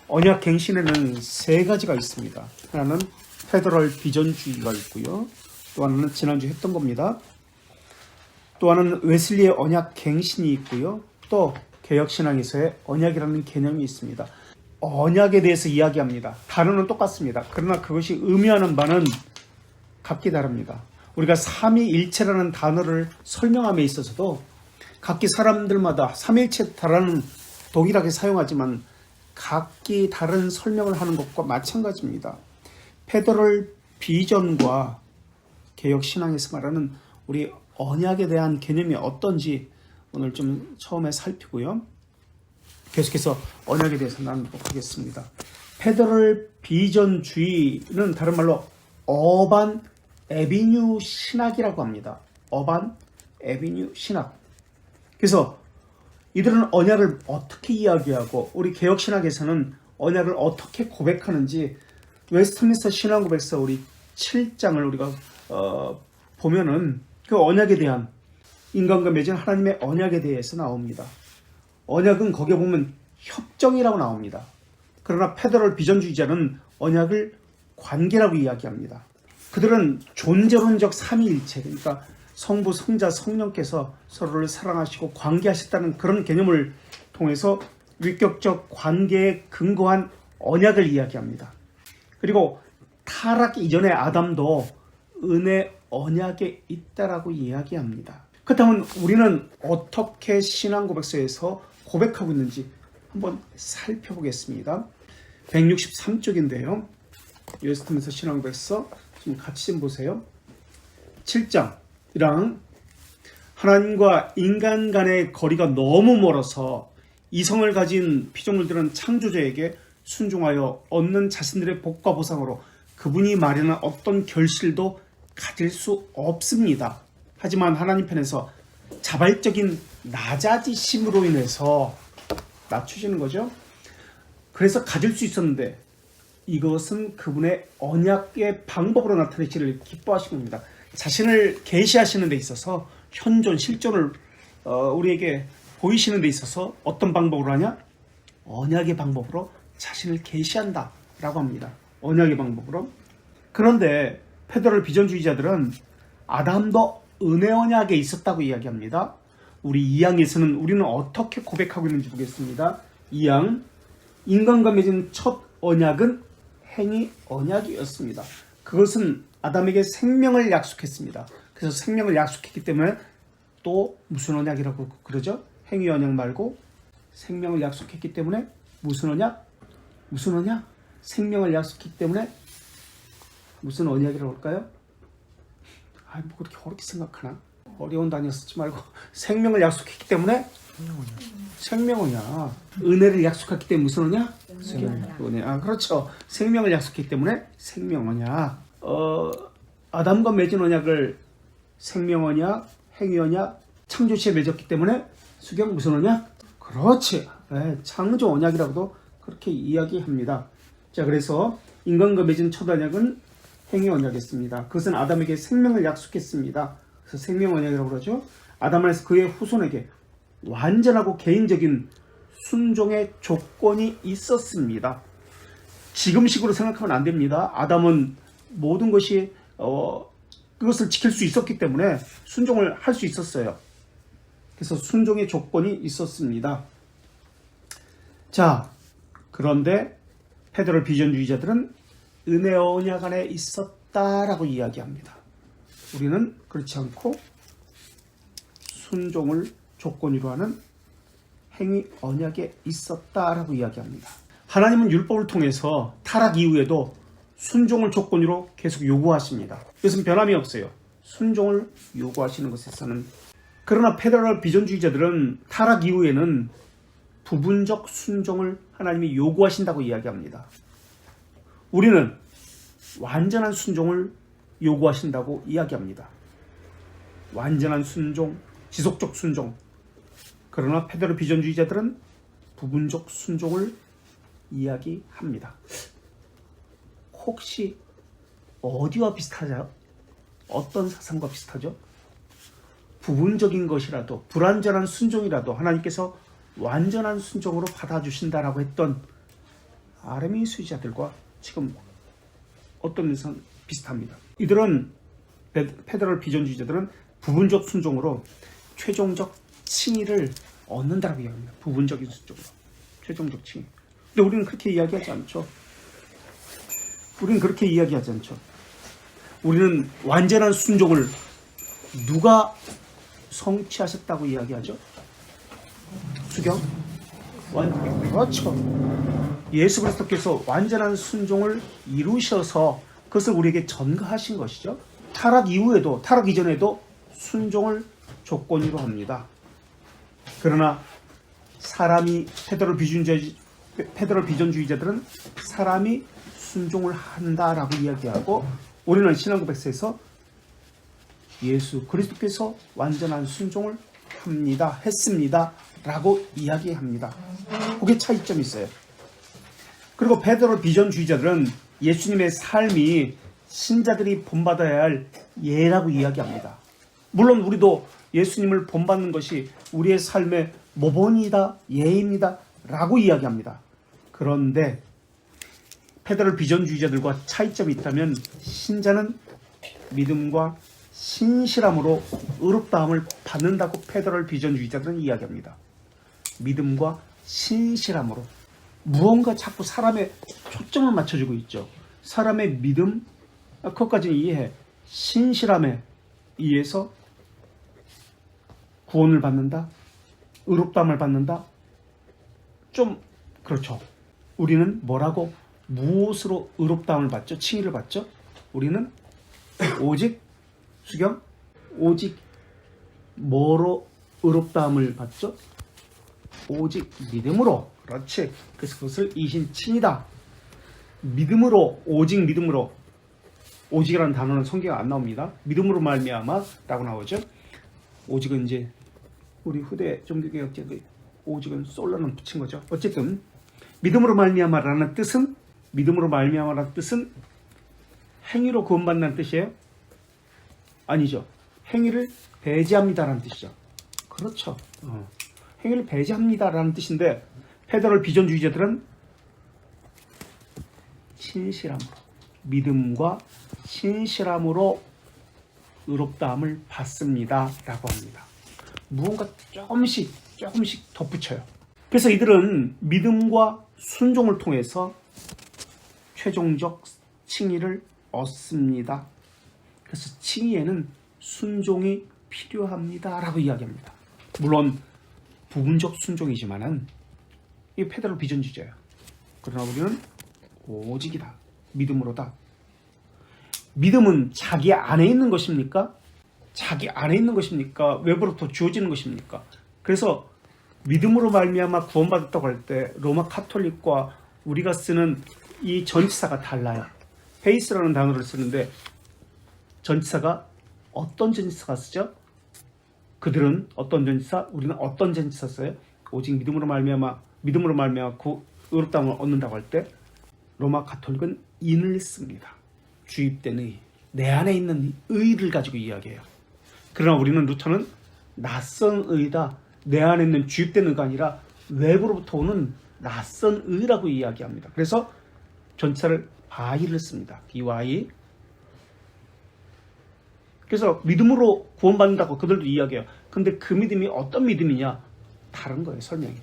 언약갱신에는 세 가지가 있습니다. 하나는 페더럴 비전주의가 있고요. 또 하나는 지난주 했던 겁니다. 또 하나는 웨슬리의 언약갱신이 있고요. 또 개혁신앙에서의 언약이라는 개념이 있습니다. 언약에 대해서 이야기합니다. 단어는 똑같습니다. 그러나 그것이 의미하는 바는 각기 다릅니다. 우리가 삼위일체라는 단어를 설명함에 있어서도 각기 사람들마다 삼위일체다라는 동일하게 사용하지만 각기 다른 설명을 하는 것과 마찬가지입니다. 페더럴 비전과 개혁신앙에서 말하는 우리 언약에 대한 개념이 어떤지 오늘 좀 처음에 살피고요. 계속해서 언약에 대해서 나누도록 하겠습니다. 페더럴 비전주의는 다른 말로 어반 에비뉴 신학이라고 합니다. 어반 에비뉴 신학. 그래서 이들은 언약을 어떻게 이야기하고 우리 개혁신학에서는 언약을 어떻게 고백하는지 웨스트민스터 신앙고백서 우리 7장을 우리가 보면은 그 언약에 대한 인간과 맺은 하나님의 언약에 대해서 나옵니다. 언약은 거기에 보면 협정이라고 나옵니다. 그러나 페더럴 비전주의자는 언약을 관계라고 이야기합니다. 그들은 존재론적 삼위일체, 그러니까 성부, 성자, 성령께서 서로를 사랑하시고 관계하셨다는 그런 개념을 통해서 위격적 관계에 근거한 언약을 이야기합니다. 그리고 타락 이전의 아담도 은혜 언약에 있다라고 이야기합니다. 그렇다면 우리는 어떻게 신앙고백서에서 고백하고 있는지 한번 살펴보겠습니다. 163쪽인데요. 웨스트민스터 신앙고백서 좀 같이 좀 보세요. 7장이랑 하나님과 인간 간의 거리가 너무 멀어서 이성을 가진 피조물들은 창조주에게 순종하여 얻는 자신들의 복과 보상으로 그분이 마련한 어떤 결실도 가질 수 없습니다. 하지만 하나님 편에서 자발적인 낮아지심으로 인해서 낮추시는 거죠. 그래서 가질 수 있었는데 이것은 그분의 언약의 방법으로 나타내시기를 기뻐하신 겁니다. 자신을 계시하시는 데 있어서 현존, 실존을 우리에게 보이시는 데 있어서 어떤 방법으로 하냐? 언약의 방법으로 자신을 계시한다 라고 합니다. 언약의 방법으로. 그런데 페더럴 비전주의자들은 아담도 은혜 언약에 있었다고 이야기합니다. 우리 2장에서는 우리는 어떻게 고백하고 있는지 보겠습니다. 2장, 인간과 맺은 첫 언약은 행위 언약이었습니다. 그것은 아담에게 생명을 약속했습니다. 그래서 생명을 약속했기 때문에 또 무슨 언약이라고 그러죠? 행위 언약 말고 생명을 약속했기 때문에 무슨 언약? 무슨 언약? 생명을 약속했기 때문에 무슨 언약이라고 할까요? 뭐 그렇게 어렵게 생각하나? 어려운 단어 쓰지 말고 생명을 약속했기 때문에 생명 언약. 은혜를 약속했기 때문에 무슨 언약? 언약. 그렇죠. 생명을 약속했기 때문에 생명 언약. 아담과 맺은 언약을 생명 언약, 행위 언약, 창조시에 맺었기 때문에 수경 무슨 언약? 그렇지. 창조 언약이라고도 그렇게 이야기합니다. 자, 그래서 인간과 맺은 첫 언약은 행위 언약이었습니다. 그것은 아담에게 생명을 약속했습니다. 그래서 생명 언약이라고 그러죠. 아담 안에서 그의 후손에게 완전하고 개인적인 순종의 조건이 있었습니다. 지금식으로 생각하면 안 됩니다. 아담은 모든 것이 그것을 지킬 수 있었기 때문에 순종을 할 수 있었어요. 그래서 순종의 조건이 있었습니다. 자, 그런데 페더럴 비전주의자들은 은혜 언약 안에 있었다라고 이야기합니다. 우리는 그렇지 않고 순종을 조건으로 하는 행위 언약에 있었다라고 이야기합니다. 하나님은 율법을 통해서 타락 이후에도 순종을 조건으로 계속 요구하십니다. 이것은 변함이 없어요. 순종을 요구하시는 것에서는. 그러나 페더럴 비전주의자들은 타락 이후에는 부분적 순종을 하나님이 요구하신다고 이야기합니다. 우리는 완전한 순종을 요구하신다고 이야기합니다. 완전한 순종, 지속적 순종. 그러나 페더럴 비전주의자들은 부분적 순종을 이야기합니다. 혹시 어디와 비슷하죠? 어떤 사상과 비슷하죠? 부분적인 것이라도, 불완전한 순종이라도 하나님께서 완전한 순종으로 받아주신다라고 했던 아르민수주자들과 지금 어떤 면에서는 비슷합니다. 이들은 페더럴 비전주의자들은 부분적 순종으로 최종적 칭의를 얻는다고 이야기합니다. 부분적인 순종으로 최종적 칭의. 근데 우리는 그렇게 이야기하지 않죠. 우리는 완전한 순종을 누가 성취하셨다고 이야기하죠? 수경? 그렇죠. 예수 그리스도께서 완전한 순종을 이루셔서 그것을 우리에게 전가하신 것이죠. 타락 이후에도, 타락 이전에도 순종을 조건으로 합니다. 그러나 사람이 페더럴 비전주의자들은 사람이 순종을 한다라고 이야기하고, 우리는 신앙 고백서에서 예수 그리스도께서 완전한 순종을 했습니다 라고 이야기합니다. 그게 차이점이 있어요. 그리고 페더럴 비전주의자들은 예수님의 삶이 신자들이 본받아야 할 예라고 이야기합니다. 물론 우리도 예수님을 본받는 것이 우리의 삶의 모본이다, 예입니다 라고 이야기합니다. 그런데 페더럴 비전주의자들과 차이점이 있다면, 신자는 믿음과 신실함으로 의롭다함을 받는다고 페더럴 비전주의자들은 이야기합니다. 믿음과 신실함으로. 무언가 자꾸 사람의 초점을 맞춰주고 있죠. 사람의 믿음, 그것까지는 이해해. 신실함에 의해서 구원을 받는다, 의롭다함을 받는다. 좀 그렇죠. 우리는 뭐라고, 무엇으로 의롭다함을 받죠? 칭의를 받죠? 우리는 오직 수경, 오직 뭐로 의롭다함을 받죠? 오직 믿음으로. 그렇지. 그래서 그것을 이신칭이다. 믿음으로, 오직 믿음으로. 오직이라는 단어는 성경에 안 나옵니다. 믿음으로 말미암아라고 나오죠. 오직은 이제 우리 후대 종교개혁자들 오직은 솔로는 붙인 거죠. 어쨌든 믿음으로 말미암아라는 뜻은, 믿음으로 말미암아라는 뜻은 행위로 구원받는 뜻이에요? 아니죠. 행위를 배제합니다라는 뜻이죠. 그렇죠. 행위를 배제합니다라는 뜻인데, 페더럴 비전주의자들은 신실함으로, 믿음과 신실함으로 의롭다함을 받습니다 라고 합니다. 무언가 조금씩 덧붙여요. 그래서 이들은 믿음과 순종을 통해서 최종적 칭의를 얻습니다. 그래서 칭의에는 순종이 필요합니다 라고 이야기합니다. 물론 부분적 순종이지만은 이 페더럴 비전주의자예요. 그러나 우리는 오직이다, 믿음으로다. 믿음은 자기 안에 있는 것입니까? 자기 안에 있는 것입니까? 외부로부터 주어지는 것입니까? 그래서 믿음으로 말미암아 구원받았다고 할 때 로마 카톨릭과 우리가 쓰는 이 전치사가 달라요. 페이스라는 단어를 쓰는데, 전치사가 어떤 전치사가 쓰죠? 그들은 어떤 전치사, 우리는 어떤 전치사 써요? 오직 믿음으로 말미암아 의롭다함을 얻는다고 할 때 로마 가톨릭은 인을 씁니다. 주입된 의, 내 안에 있는 의를 가지고 이야기해요. 그러나 우리는, 루터는 낯선 의다, 내 안에 있는 주입된 의가 아니라 외부로부터 오는 낯선 의라고 이야기합니다. 그래서 전치사를 바이를 씁니다. BY. 그래서 믿음으로 구원받는다고 그들도 이야기해요. 근데 그 믿음이 어떤 믿음이냐? 다른 거예요. 설명이.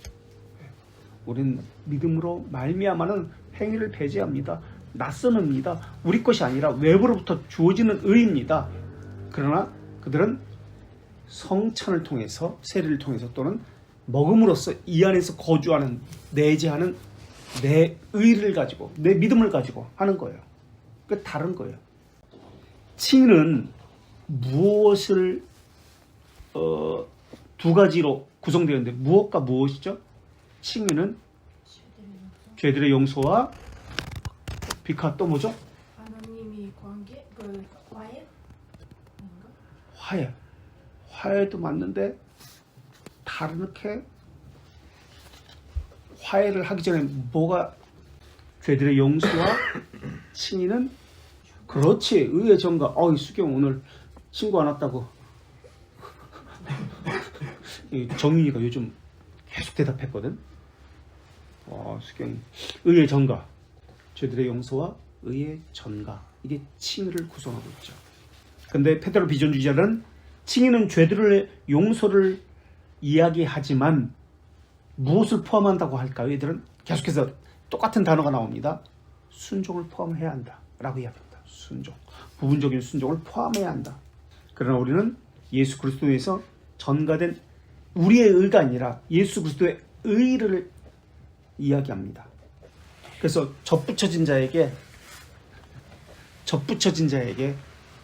우리는 믿음으로 말미암아는 행위를 배제합니다. 낯선 의입니다. 우리 것이 아니라 외부로부터 주어지는 의입니다. 그러나 그들은 성찬을 통해서, 세례를 통해서 또는 먹음으로써 이 안에서 거주하는, 내재하는 내 의를 가지고, 내 믿음을 가지고 하는 거예요. 그 다른 거예요. 칭의는 무엇을 두 가지로 구성되어 있는데, 무엇과 무엇이죠? 칭의는 죄들의 용서와 비카, 또 뭐죠? 하나님이 관계, 화해? 화해. 화해도 맞는데 다르게, 화해를 하기 전에 뭐가, 죄들의 용서와 칭의는, 그렇지, 의의 전가. 수경 오늘 친구 안 왔다고 정윤이가 요즘 계속 대답했거든. 수경이 의의 전가, 죄들의 용서와 의의 전가, 이게 칭의를 구성하고 있죠. 근데 페드로 비전주의자는 칭의는 죄들의 용서를 이야기하지만 무엇을 포함한다고 할까요? 얘들은 계속해서 똑같은 단어가 나옵니다. 순종을 포함해야 한다 라고 이야기합니다. 순종, 부분적인 순종을 포함해야 한다. 그러나 우리는 예수 그리스도에서 전가된 우리의 의가 아니라 예수 그리스도의 의를 이야기합니다. 그래서 접붙여진 자에게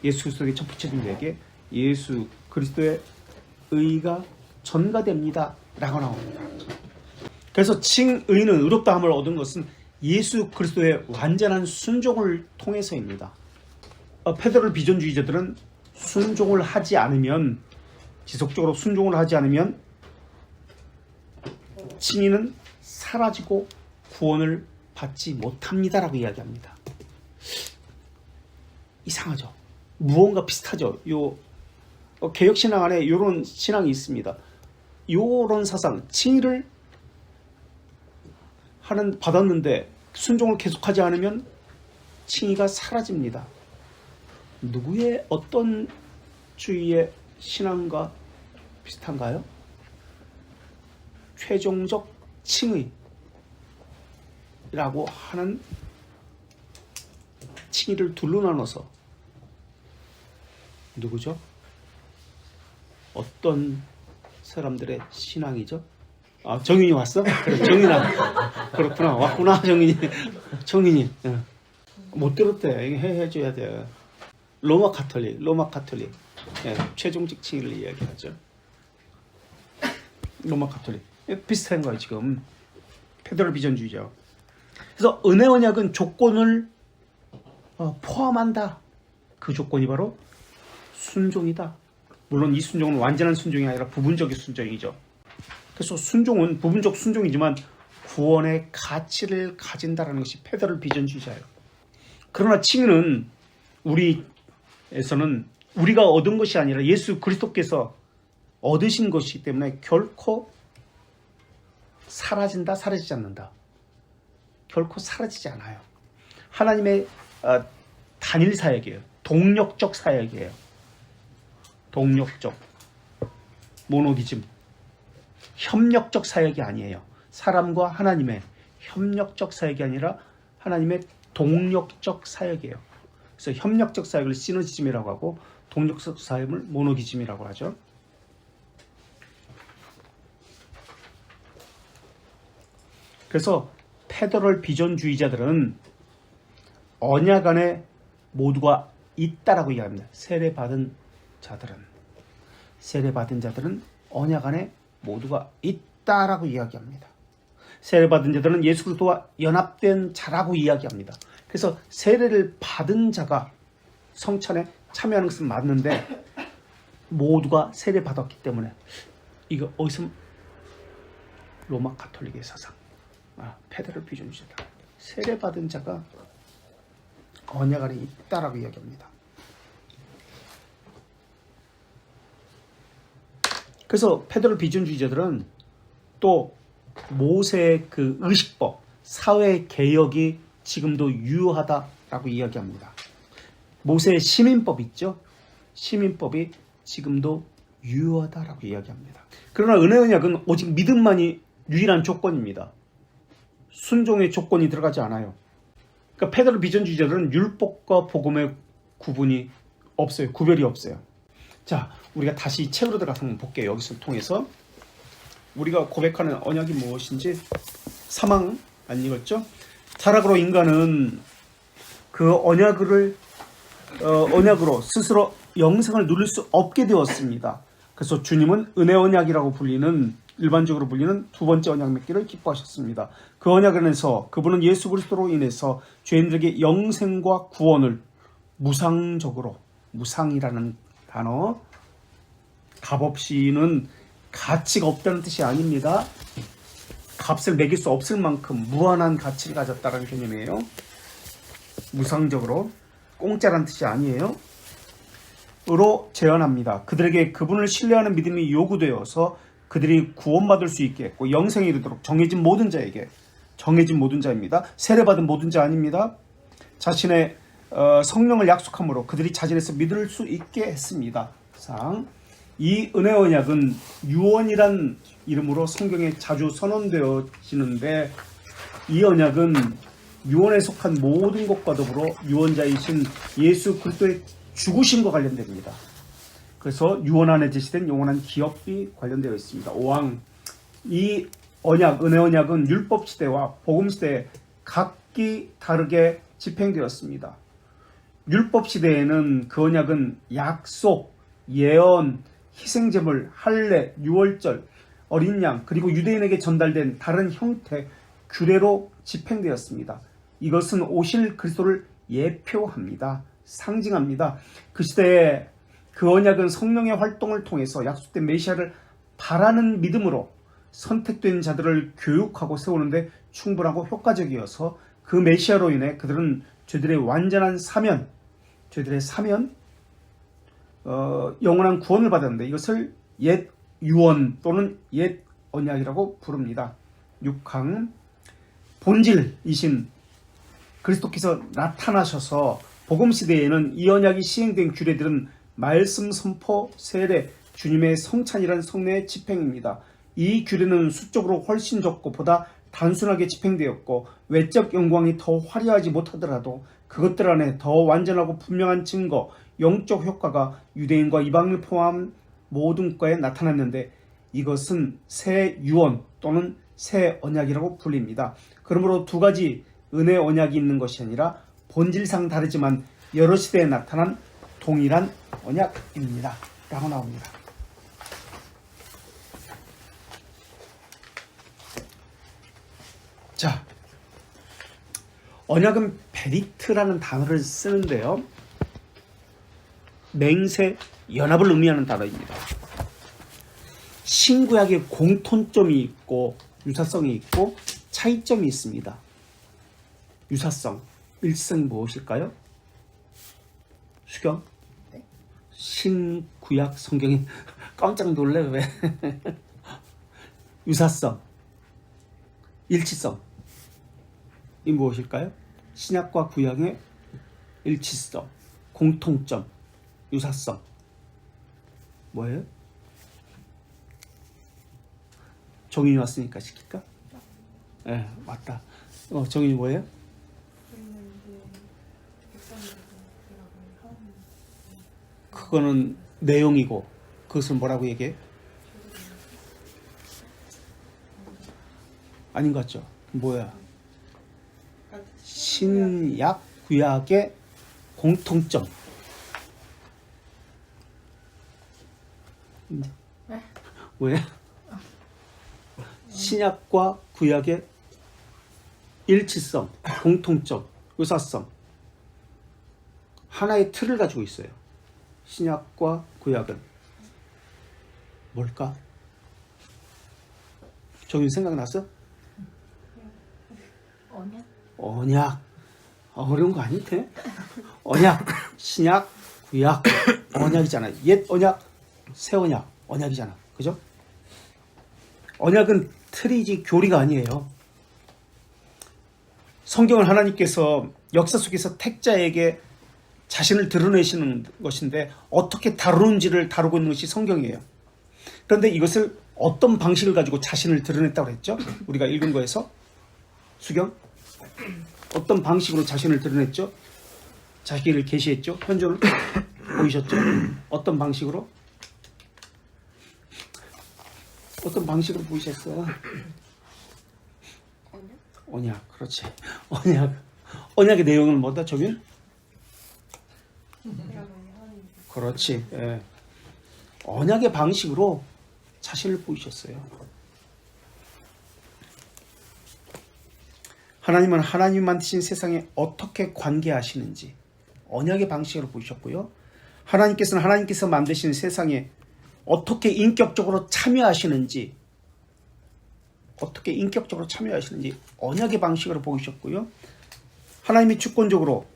예수 그리스도에게 접붙여진 자에게 예수 그리스도의 의가 전가됩니다 라고 나옵니다. 그래서 칭의는 의롭다함을 얻은 것은 예수 그리스도의 완전한 순종을 통해서입니다. 페드로 비전주의자들은 순종을 하지 않으면, 지속적으로 순종을 하지 않으면 칭의는 사라지고 구원을 받지 못합니다라고 이야기합니다. 이상하죠? 무언가 비슷하죠? 개혁신앙 안에 이런 신앙이 있습니다. 이런 사상, 칭의를 받았는데 순종을 계속하지 않으면 칭의가 사라집니다. 누구의 어떤 주의의 신앙과 비슷한가요? 최종적 칭의라고 하는 칭의를 둘로 나눠서 누구죠? 어떤 사람들의 신앙이죠? 아, 정윤이 왔어? 그래, 정윤아. 그렇구나. 왔구나, 정윤이. 못 들었대. 이거 해줘야 돼. 로마 카톨릭. 예, 최종적 칭의를 이야기하죠. 로마 카톨릭. 비슷한 거예요, 지금. 페드로 비전주의죠. 그래서 은혜 언약은 조건을 포함한다. 그 조건이 바로 순종이다. 물론 이 순종은 완전한 순종이 아니라 부분적인 순종이죠. 그래서 순종은 부분적 순종이지만 구원의 가치를 가진다는 것이 페드로 비전주의자예요. 그러나 칭의는 우리에서는 우리가 얻은 것이 아니라 예수 그리스도께서 얻으신 것이기 때문에 결코 사라지지 않는다. 결코 사라지지 않아요. 하나님의 단일 사역이에요. 동력적 사역이에요. 동력적, 모노기즘, 협력적 사역이 아니에요. 사람과 하나님의 협력적 사역이 아니라 하나님의 동력적 사역이에요. 그래서 협력적 사역을 시너지즘이라고 하고 동력적 사역을 모노기즘이라고 하죠. 그래서 페더럴 비전주의자들은 언약 안에 모두가 있다라고 이야기합니다. 세례받은 자들은 언약 안에 모두가 있다라고 이야기합니다. 세례받은 자들은 예수 그리스도와 연합된 자라고 이야기합니다. 그래서 세례를 받은 자가 성찬에 참여하는 것은 맞는데 모두가 세례받았기 때문에 이거 어디서 로마 가톨릭의 사상, 페드로 비전주의자다. 세례받은 자가 언약 안에 있다라고 이야기합니다. 그래서 페드로 비전주의자들은 또 모세의 그 의식법, 사회 개혁이 지금도 유효하다라고 이야기합니다. 모세의 시민법 있죠? 시민법이 지금도 유효하다라고 이야기합니다. 그러나 은혜 언약은 오직 믿음만이 유일한 조건입니다. 순종의 조건이 들어가지 않아요. 그러니까 페드로 비전주의자들은 율법과 복음의 구별이 없어요. 자, 우리가 다시 책으로 들어가서 한번 볼게요. 여기서 통해서 우리가 고백하는 언약이 무엇인지. 사망 안 읽었죠? 타락으로 인간은 그 언약으로 스스로 영생을 누릴 수 없게 되었습니다. 그래서 주님은 은혜 언약이라고 일반적으로 불리는 두 번째 언약 맺기를 기뻐하셨습니다. 그 언약 안에서 그분은 예수 그리스도로 인해서 죄인들에게 영생과 구원을 무상이라는 단어, 값없이는 가치가 없다는 뜻이 아닙니다. 값을 매길 수 없을 만큼 무한한 가치를 가졌다는 개념이에요. 무상적으로, 공짜라는 뜻이 아니에요. 으로 제언합니다. 그들에게 그분을 신뢰하는 믿음이 요구되어서 그들이 구원받을 수 있게 했고 영생에 이르도록 정해진 모든 자에게 정해진 모든 자입니다. 세례받은 모든 자 아닙니다. 자신의 성령을 약속함으로 그들이 자진해서 믿을 수 있게 했습니다. 이 은혜 언약은 유언이란 이름으로 성경에 자주 선언되어지는데 이 언약은 유언에 속한 모든 것과 더불어 유언자이신 예수 그리스도의 죽으심과 관련됩니다. 그래서 유언 안에 제시된 영원한 기업이 관련되어 있습니다. 5항 이 언약, 은혜 언약은 율법 시대와 복음 시대에 각기 다르게 집행되었습니다. 율법 시대에는 그 언약은 약속, 예언, 희생제물, 할례, 유월절, 어린 양 그리고 유대인에게 전달된 다른 형태, 규례로 집행되었습니다. 이것은 오실 그리스도를 예표합니다. 상징합니다. 그 시대에 그 언약은 성령의 활동을 통해서 약속된 메시아를 바라는 믿음으로 선택된 자들을 교육하고 세우는데 충분하고 효과적이어서 그 메시아로 인해 그들은 죄들의 완전한 사면, 영원한 구원을 받았는데 이것을 옛 유언 또는 옛 언약이라고 부릅니다. 6항 본질이신 그리스도께서 나타나셔서 복음 시대에는 이 언약이 시행된 규례들은 말씀 선포, 세례, 주님의 성찬이란 성례의 집행입니다. 이 규례는 수적으로 훨씬 적고 보다 단순하게 집행되었고 외적 영광이 더 화려하지 못하더라도 그것들 안에 더 완전하고 분명한 증거, 영적 효과가 유대인과 이방인을 포함한 모든 과에 나타났는데 이것은 새 유언 또는 새 언약이라고 불립니다. 그러므로 두 가지 은혜 언약이 있는 것이 아니라 본질상 다르지만 여러 시대에 나타난 동일한 언약입니다. 라고 나옵니다. 자, 언약은 베리트라는 단어를 쓰는데요. 맹세, 연합을 의미하는 단어입니다. 신구약에 공통점이 있고 유사성이 있고 차이점이 있습니다. 유사성, 일치성이 무엇일까요? 수경? 네. 신구약 성경이 깜짝 놀래 왜? 유사성, 일치성 이 무엇일까요? 신약과 구약의 일치성, 공통점, 유사성 뭐예요? 정인이 왔으니까 시킬까? 네, 맞다. 정인이 뭐예요? 그거는 내용이고 그것을 뭐라고 얘기해? 아닌 것 같죠? 뭐야? 신약, 구약의 공통점. 왜? 신약과 구약의 일치성, 공통점, 유사성. 하나의 틀을 가지고 있어요. 신약과 구약은 뭘까? 정윤 생각났어? 언약. 어려운 거 아닌데? 언약, 신약, 구약, 언약이잖아. 옛 언약, 새 언약, 언약이잖아. 그죠? 언약은 틀이지 교리가 아니에요. 성경을 하나님께서 역사 속에서 택자에게 자신을 드러내시는 것인데 어떻게 다루는지를 다루고 있는 것이 성경이에요. 그런데 이것을 어떤 방식을 가지고 자신을 드러냈다고 했죠? 우리가 읽은 거에서 수경? 어떤 방식으로 자신을 드러냈죠? 자기를 계시했죠? 현존을 보이셨죠? 어떤 방식으로? 어떤 방식으로 보이셨어요? 언약, 그렇지. 언약의 내용은 뭐다, 저긴? 그렇지. 예. 언약의 방식으로 자신을 보이셨어요. 하나님은 하나님 만드신 세상에 어떻게 관계하시는지 언약의 방식으로 보이셨고요. 하나님께서는 하나님께서 만드신 세상에 어떻게 인격적으로 참여하시는지 언약의 방식으로 보이셨고요. 하나님이 주권적으로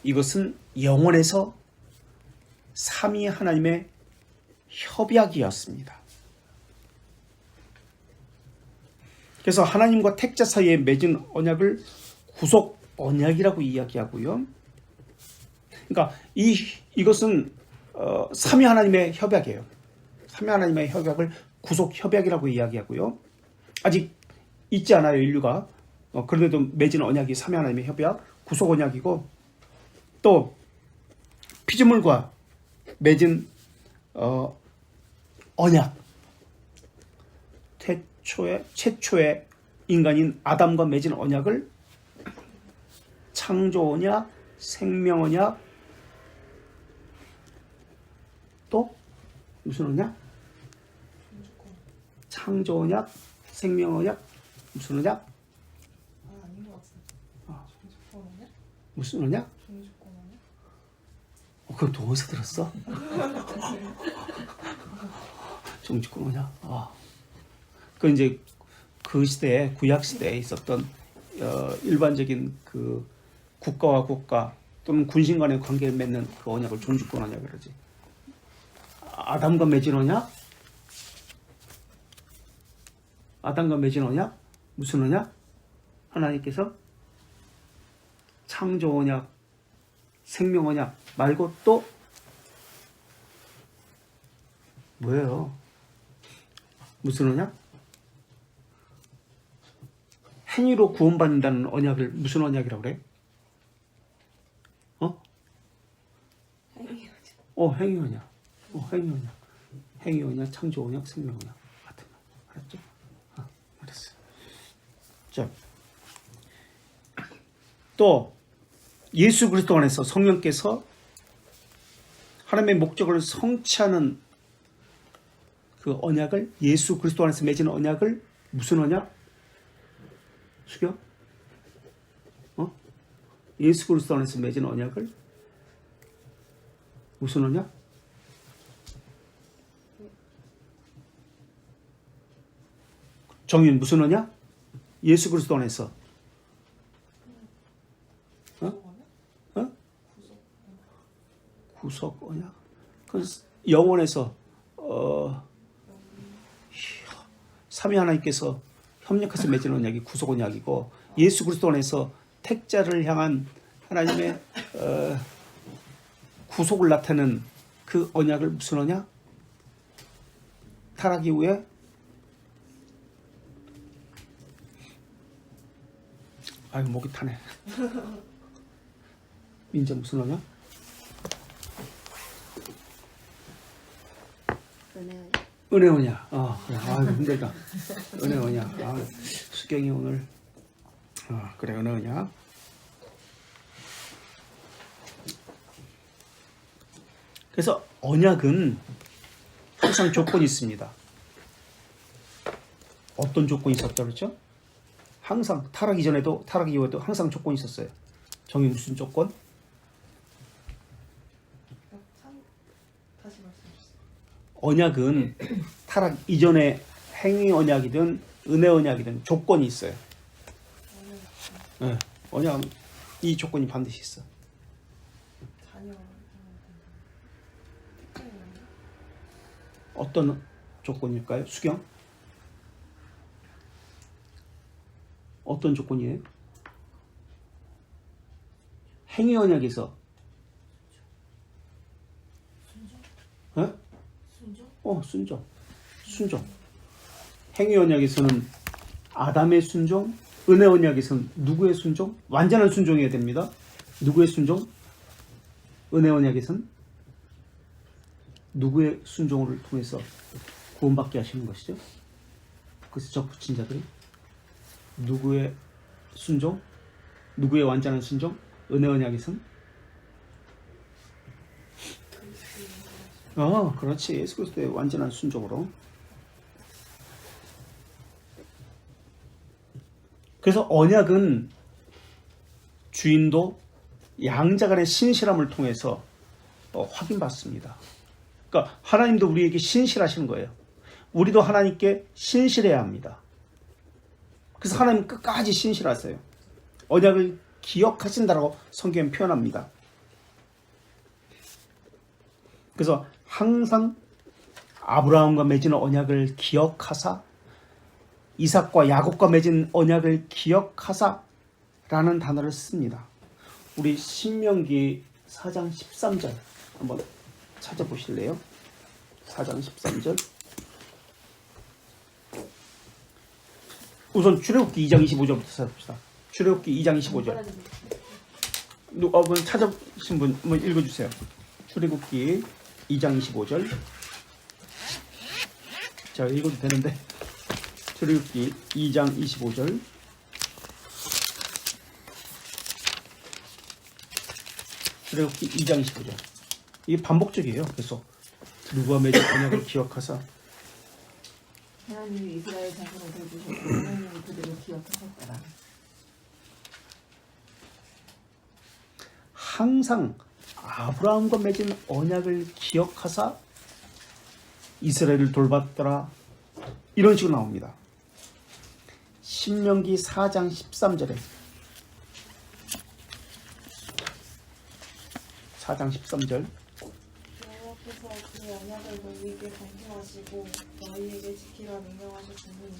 이것은 영원에서 삼위 하나님의 협약이었습니다. 그래서 하나님과 택자 사이에 맺은 언약을 구속 언약이라고 이야기하고요. 그러니까 이것은 삼위 하나님의 협약이에요. 삼위 하나님의 협약을 구속 협약이라고 이야기하고요. 아직 있지 않아요, 인류가. 그런데도 맺은 언약이 삼위 하나님의 협약, 구속 언약이고, 또 피조물과 맺은 언약, 최초의 인간인 아담과 맺은 언약을 창조 언약, 생명 언약, 또 무슨 언약? 창조 언약, 생명 언약, 무슨 언약? 아닌 것 같은데. 종주권 아니야? 무슨 언약? 종주권 아니야? 그걸 또 어디서 들었어? 종주권 언약. 그 이제 그 시대에, 구약 시대에 있었던 일반적인 그 국가와 국가 또는 군신 간의 관계를 맺는 그 언약을 종주권 언약이라고 그러지. 아담과 맺은 언약? 아담과 맺은 언약? 무슨 언약? 하나님께서 창조 언약, 생명 언약 말고 또 뭐예요? 무슨 언약? 행위로 구원받는다는 언약을 무슨 언약이라고 그래? 행위 언약. 행위 언약. 행위 언약, 창조 언약, 생명 언약. 같은 말. 알았죠? 알았어. 자, 또 예수 그리스도 안에서 성령께서 하나님의 목적을 성취하는 그 언약을, 예수 그리스도 안에서 맺은 언약을 무슨 언약? 수경? 예수 그리스도 안에서 맺은 언약을 무슨 언약? 정윤 무슨 언약? 예수 그리스도 안에서 구속 언약. 그 영원에서 삼위 하나님께서 협력해서 맺은 언약이 구속 언약이고, 예수 그리스도 안에서 택자를 향한 하나님의 구속을 나타내는 그 언약을 무슨 언약? 타락 이후에 아유 목이 타네. 민정 무슨 언약? 은혜 언약. 그래. 아유 힘들다. 은혜 언약. 수경이 오늘 그래 은혜 언약. 그래서 언약은 항상 조건이 있습니다. 어떤 조건이 있었다 그랬죠? 항상 타락 이전에도 타락 이후에도 항상 조건이 있었어요. 정의 무슨 조건? 다시 말씀해 주세요. 언약은 타락 이전에 행위 언약이든 은혜 언약이든 조건이 있어요. 네, 언약은 이 조건이 반드시 있어. 어떤 조건일까요? 수경? 어떤 조건이에요? 행위 언약에서 순종. 순종. 행위 언약에서는 아담의 순종, 은혜 언약에서는 누구의 순종? 완전한 순종이어야 됩니다. 누구의 순종? 은혜 언약에서는 누구의 순종을 통해서 구원받게 하시는 것이죠? 그래서 접붙인 자들이 누구의 순종? 누구의 완전한 순종? 은혜 언약에서는? 그렇지. 예수 그리스도의 완전한 순종으로. 그래서 언약은 주인도 양자 간의 신실함을 통해서 확인받습니다. 그러니까 하나님도 우리에게 신실하시는 거예요. 우리도 하나님께 신실해야 합니다. 그래서 하나님 끝까지 신실하세요. 언약을 기억하신다라고 성경에 표현합니다. 그래서 항상 아브라함과 맺은 언약을 기억하사 이삭과 야곱과 맺은 언약을 기억하사라는 단어를 씁니다. 우리 신명기 4장 13절 한번 찾아보실래요? 4장 13절. 우선 출애굽기 2장 25절부터 찾아봅시다. 출애굽기 2장 25절. 한번 찾아보신 분 한번 읽어주세요. 출애굽기 2장 25절. 자, 읽어도 되는데. 출애굽기 2장 25절. 출애굽기 2장 25절. 이게 반복적이에요. 그래서 누가 맺은 언약을 기억하사 하나님이 이스라엘 자손을 돌보셨고 하나님이 그들을 기억하셨더라. 항상 아브라함과 맺은 언약을 기억하사 이스라엘을 돌봤더라. 이런 식으로 나옵니다. 신명기 4장 13절에 4장 13절 여호와께서 그 언약을 너희에게 강구하시고 너희에게 지키라 명령하셨으니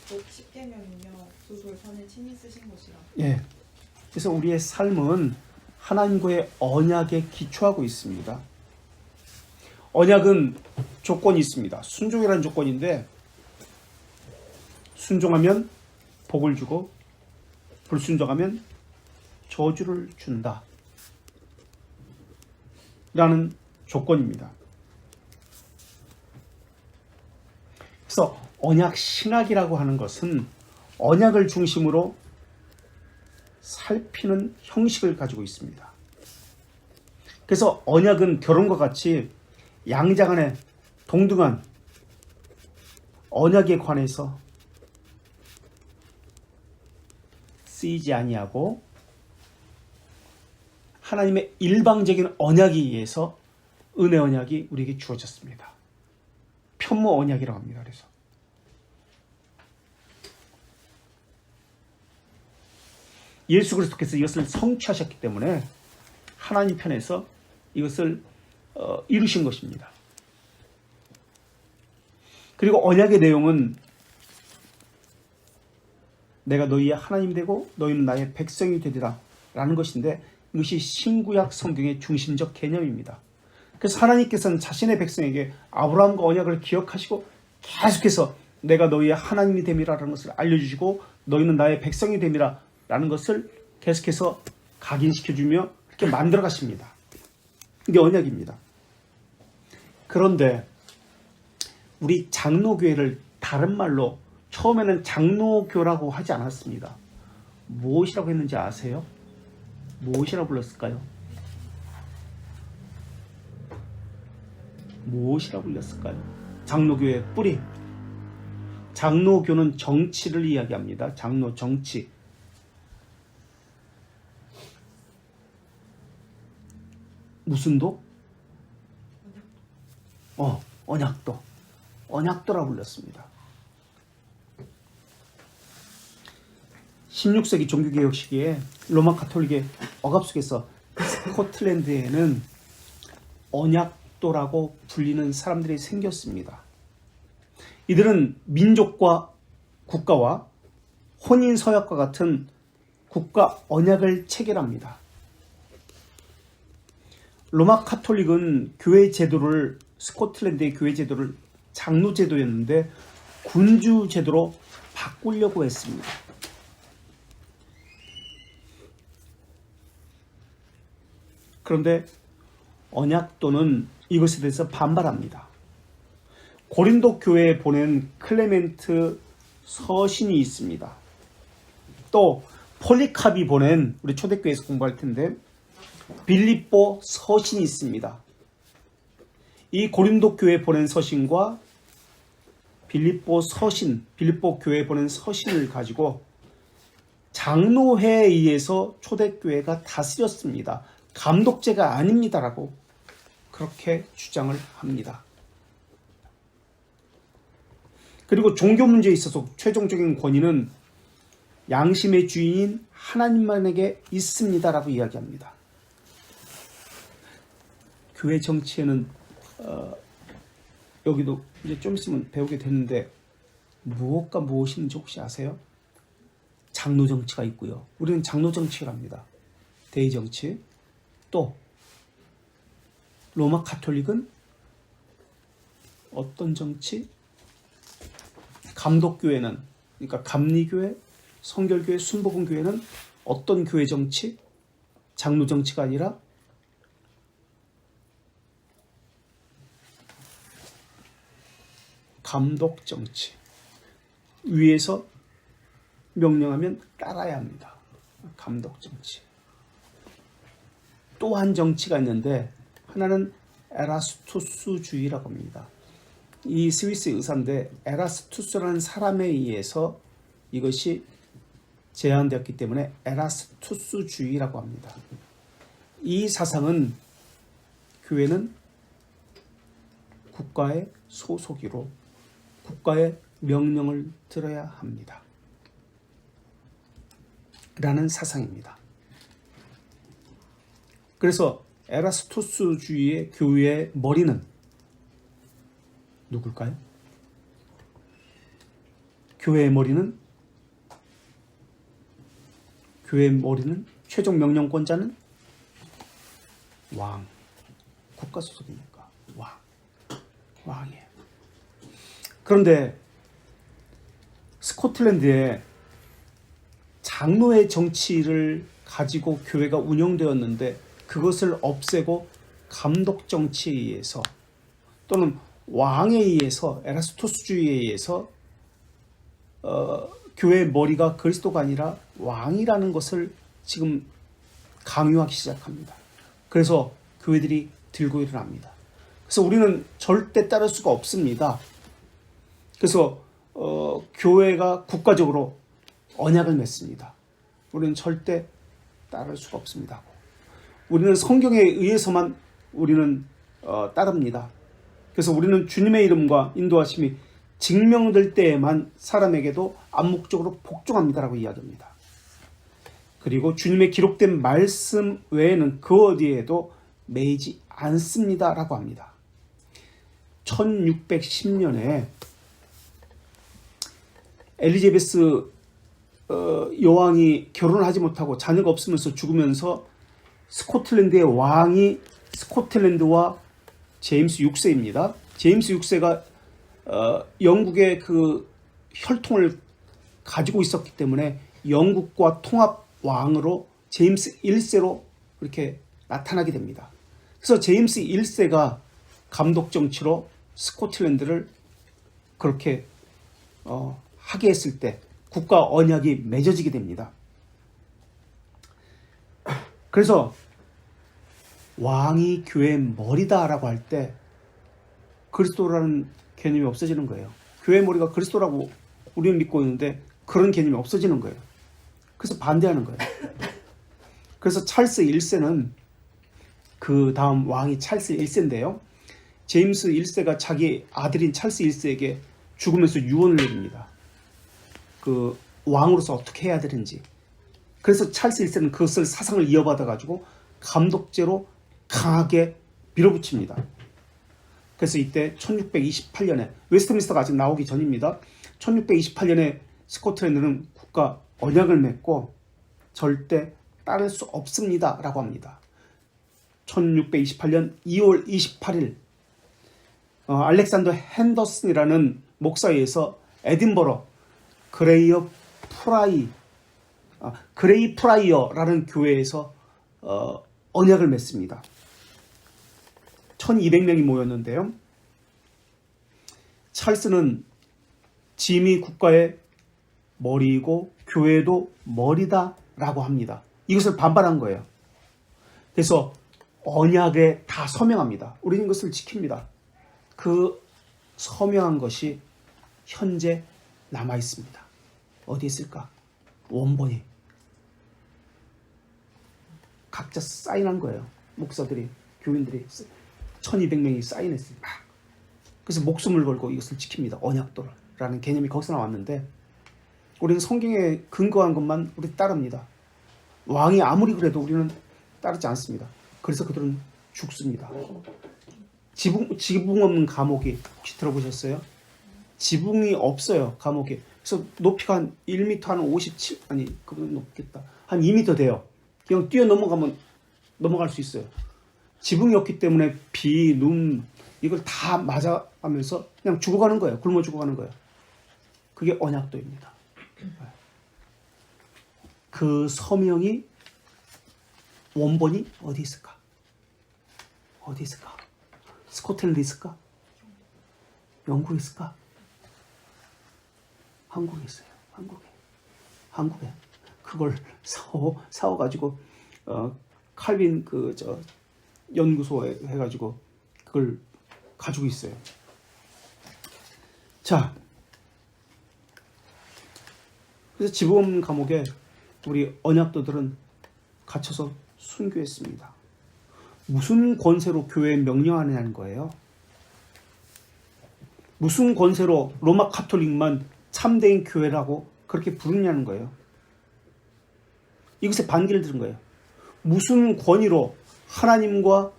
곧 십계명이며 두 돌판에 친히 쓰신 것이라. 예. 그래서 우리의 삶은 하나님과의 언약에 기초하고 있습니다. 언약은 조건이 있습니다. 순종이라는 조건인데 순종하면 복을 주고 불순종하면 저주를 준다 라는 조건입니다. 그래서 언약 신학이라고 하는 것은 언약을 중심으로 살피는 형식을 가지고 있습니다. 그래서 언약은 결혼과 같이 양자간의 동등한 언약에 관해서 쓰이지 아니하고 하나님의 일방적인 언약에 의해서 은혜 언약이 우리에게 주어졌습니다. 편모 언약이라고 합니다. 그래서 예수 그리스도께서 이것을 성취하셨기 때문에 하나님 편에서 이것을 이루신 것입니다. 그리고 언약의 내용은 내가 너희의 하나님이 되고 너희는 나의 백성이 되리라 라는 것인데 이것이 신구약 성경의 중심적 개념입니다. 그래서 하나님께서는 자신의 백성에게 아브라함과 언약을 기억하시고 계속해서 내가 너희의 하나님이 됨이라는 것을 알려주시고 너희는 나의 백성이 됨이라 라는 것을 계속해서 각인시켜주며 그렇게 만들어 가십니다. 이게 언약입니다. 그런데 우리 장로교회를 다른 말로 처음에는 장로교라고 하지 않았습니다. 무엇이라고 했는지 아세요? 무엇이라고 불렀을까요? 무엇이라고 불렸을까요? 장로교의 뿌리. 장로교는 정치를 이야기합니다. 장로 정치. 무슨 도? 언약도. 언약도라고 불렸습니다. 16세기 종교개혁 시기에 로마 가톨릭의 억압 속에서 스코틀랜드에는 언약도라고 불리는 사람들이 생겼습니다. 이들은 민족과 국가와 혼인서약과 같은 국가 언약을 체결합니다. 로마 가톨릭은 교회 제도를 스코틀랜드의 교회 제도를 장로 제도였는데 군주 제도로 바꾸려고 했습니다. 그런데 언약도는 이것에 대해서 반발합니다. 고린도 교회에 보낸 클레멘트 서신이 있습니다. 또 폴리캅이 보낸 우리 초대교회에서 공부할 텐데 빌립보 서신이 있습니다. 이 고린도 교회에 보낸 서신과 빌립보 서신, 빌립보 교회에 보낸 서신을 가지고 장로회에 의해서 초대교회가 다스렸습니다. 감독제가 아닙니다라고 그렇게 주장을 합니다. 그리고 종교 문제에 있어서 최종적인 권위는 양심의 주인인 하나님만에게 있습니다라고 이야기합니다. 교회 정치에는 여기도 이제 좀 있으면 배우게 되는데 무엇과 무엇인지 혹시 아세요? 장로 정치가 있고요. 우리는 장로 정치를 합니다. 대의 정치. 또 로마 가톨릭은 어떤 정치? 감독교회는, 그러니까 감리교회, 성결교회, 순복음교회는 어떤 교회 정치? 장로 정치가 아니라 감독 정치. 위에서 명령하면 따라야 합니다. 감독 정치. 또 한 정치가 있는데 하나는 에라스투스주의라고 합니다. 이 스위스 의사인데 에라스투스라는 사람에 의해서 이것이 제안되었기 때문에 에라스투스주의라고 합니다. 이 사상은 교회는 국가의 소속이로 국가의 명령을 들어야 합니다. 라는 사상입니다. 그래서 에라스투스주의의 교회의 머리는 누굴까요? 교회의 머리는 최종 명령권자는 왕. 국가 소속이니까 왕이에요. 그런데 스코틀랜드에 장로의 정치를 가지고 교회가 운영되었는데 그것을 없애고 감독 정치에 의해서 또는 왕에 의해서 에라스토스주의에 의해서 교회의 머리가 그리스도가 아니라 왕이라는 것을 지금 강요하기 시작합니다. 그래서 교회들이 들고 일어납니다. 그래서 우리는 절대 따를 수가 없습니다. 그래서 교회가 국가적으로 언약을 맺습니다. 우리는 절대 따를 수가 없습니다. 우리는 성경에 의해서만 우리는 따릅니다. 그래서 우리는 주님의 이름과 인도하심이 증명될 때에만 사람에게도 암묵적으로 복종합니다라고 이야기합니다. 그리고 주님의 기록된 말씀 외에는 그 어디에도 매이지 않습니다라고 합니다. 1610년에 엘리자베스 여왕이 결혼을 하지 못하고 자녀가 없으면서 죽으면서 스코틀랜드의 왕이 스코틀랜드와 제임스 6세입니다. 제임스 6세가 영국의 그 혈통을 가지고 있었기 때문에 영국과 통합 왕으로 제임스 1세로 이렇게 나타나게 됩니다. 그래서 제임스 1세가 감독 정치로 스코틀랜드를 그렇게 하게 했을 때 국가 언약이 맺어지게 됩니다. 그래서 왕이 교회의 머리다라고 할 때 그리스도라는 개념이 없어지는 거예요. 교회의 머리가 그리스도라고 우리는 믿고 있는데 그런 개념이 없어지는 거예요. 그래서 반대하는 거예요. 그래서 찰스 1세는 그 다음 왕이 찰스 1세인데요. 제임스 1세가 자기 아들인 찰스 1세에게 죽으면서 유언을 내립니다. 그 왕으로서 어떻게 해야 되는지. 그래서 찰스 1세는 그것을 사상을 이어받아 가지고 감독제로 강하게 밀어붙입니다. 그래서 이때 1628년에 웨스트민스터가 아직 나오기 전입니다. 1628년에 스코틀랜드는 국가 언약을 맺고 절대 따를 수 없습니다 라고 합니다. 1628년 2월 28일 알렉산더 핸더슨이라는 목사에 의해서 에딘버러 그레이 프라이어라는 교회에서 언약을 맺습니다. 1200명이 모였는데요. 찰스는 짐이 국가의 머리이고 교회도 머리다라고 합니다. 이것을 반발한 거예요. 그래서 언약에 다 서명합니다. 우리는 이것을 지킵니다. 그 서명한 것이 현재 남아 있습니다. 어디 있을까? 원본이 각자 사인한 거예요. 목사들이, 교인들이 1200명이 사인했습니다. 그래서 목숨을 걸고 이것을 지킵니다. 언약도라는 개념이 거기서 나왔는데 우리는 성경에 근거한 것만 우리 따릅니다. 왕이 아무리 그래도 우리는 따르지 않습니다. 그래서 그들은 죽습니다. 지붕 없는 감옥이 혹시 들어보셨어요? 지붕이 없어요, 감옥에. 그래서 높이가 한 1m 한 57, 아니 그보다 높겠다. 한 2m 돼요. 그냥 뛰어 넘어갈 수 있어요. 지붕이 없기 때문에 비, 눈 이걸 다 맞아가면서 그냥 죽어가는 거예요. 굶어 죽어가는 거예요. 그게 언약도입니다. 그 서명이 원본이 어디 있을까? 어디 있을까? 스코틀랜드 있을까? 영국에 있을까? 한국에 있어요. 한국에. 그걸 사와가지고 칼빈 연구소에 해가지고 그걸 가지고 있어요. 자, 그래서 지붕 감옥에 우리 언약도들은 갇혀서 순교했습니다. 무슨 권세로 교회에 명령하느냐는 거예요. 무슨 권세로 로마 카톨릭만 참된 교회라고 그렇게 부르냐는 거예요. 이것에 반기를 들은 거예요. 무슨 권위로 하나님과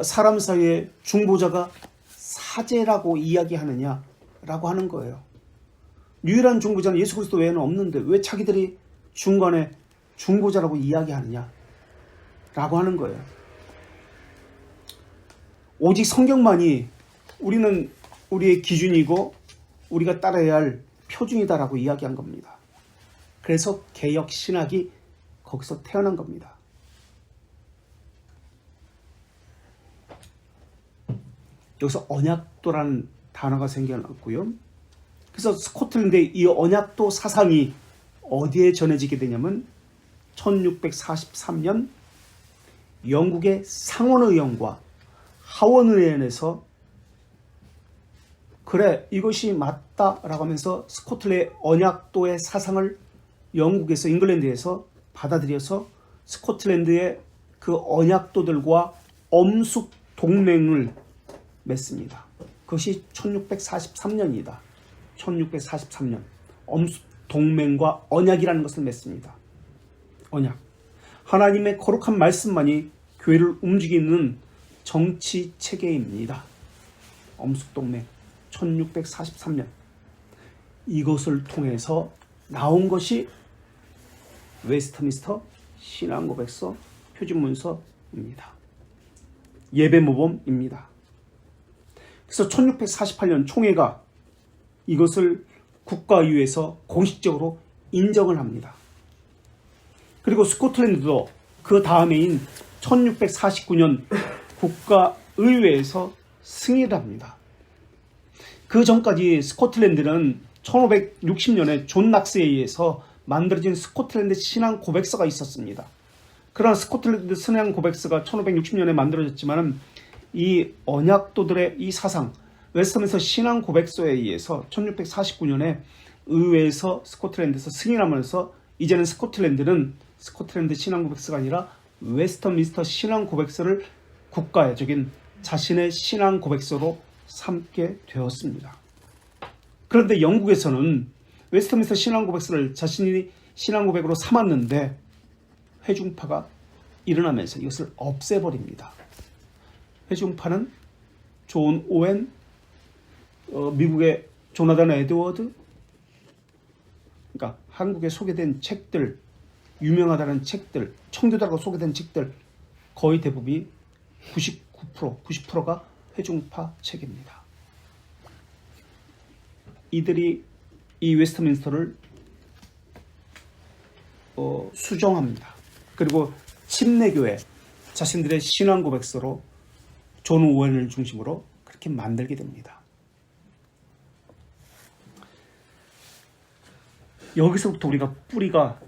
사람 사이의 중보자가 사제라고 이야기하느냐라고 하는 거예요. 유일한 중보자는 예수 그리스도 외에는 없는데 왜 자기들이 중간에 중보자라고 이야기하느냐라고 하는 거예요. 오직 성경만이 우리는 우리의 기준이고 우리가 따라야 할 표준이다라고 이야기한 겁니다. 그래서 개역 신학이 거기서 태어난 겁니다. 여기서 언약도라는 단어가 생겨났고요. 그래서 스코틀랜드의 이 언약도 사상이 어디에 전해지게 되냐면 1643년 영국의 상원의원과 하원의원에서 그래 이것이 맞다라고 하면서 스코틀랜드의 언약도의 사상을 영국에서 잉글랜드에서 받아들여서 스코틀랜드의 그 언약도들과 엄숙 동맹을 맺습니다. 그것이 1643년이다. 1643년 엄숙 동맹과 언약이라는 것을 맺습니다. 언약. 하나님의 거룩한 말씀만이 교회를 움직이는 정치 체계입니다. 엄숙 동맹 1643년. 이것을 통해서 나온 것이 웨스트민스터 신앙고백서 표준문서입니다. 예배모범입니다. 그래서 1648년 총회가 이것을 국가위에서 공식적으로 인정을 합니다. 그리고 스코틀랜드도 그 다음해인 1649년 국가의회에서 승인을 합니다. 그 전까지 스코틀랜드는 1560년에 존 낙스에 의해서 만들어진 스코틀랜드 신앙 고백서가 있었습니다. 그러나 스코틀랜드 신앙 고백서가 1560년에 만들어졌지만 이 언약도들의 이 사상, 웨스트민스터 신앙 고백서에 의해서 1649년에 의회에서 스코틀랜드에서 승인하면서 이제는 스코틀랜드는 스코틀랜드 신앙 고백서가 아니라 웨스트민스터 신앙 고백서를 국가적인 자신의 신앙 고백서로 삼게 되었습니다. 그런데 영국에서는 웨스트민스터 신앙 고백서를 자신이 신앙 고백으로 삼았는데 회중파가 일어나면서 이것을 없애버립니다. 회중파는 존 오웬, 미국의 조나단 에드워드, 그러니까 한국에 소개된 책들, 유명하다는 책들, 청교도라고 소개된 책들 거의 대부분이 90%가 회중파 책입니다. 이들이 이 웨스트민스터를 수정합니다. 그리고 침례교회 자신들의 신앙 고백서로 존 오웬을 중심으로 그렇게 만들게 됩니다. 여기서부터 우리가 뿌리가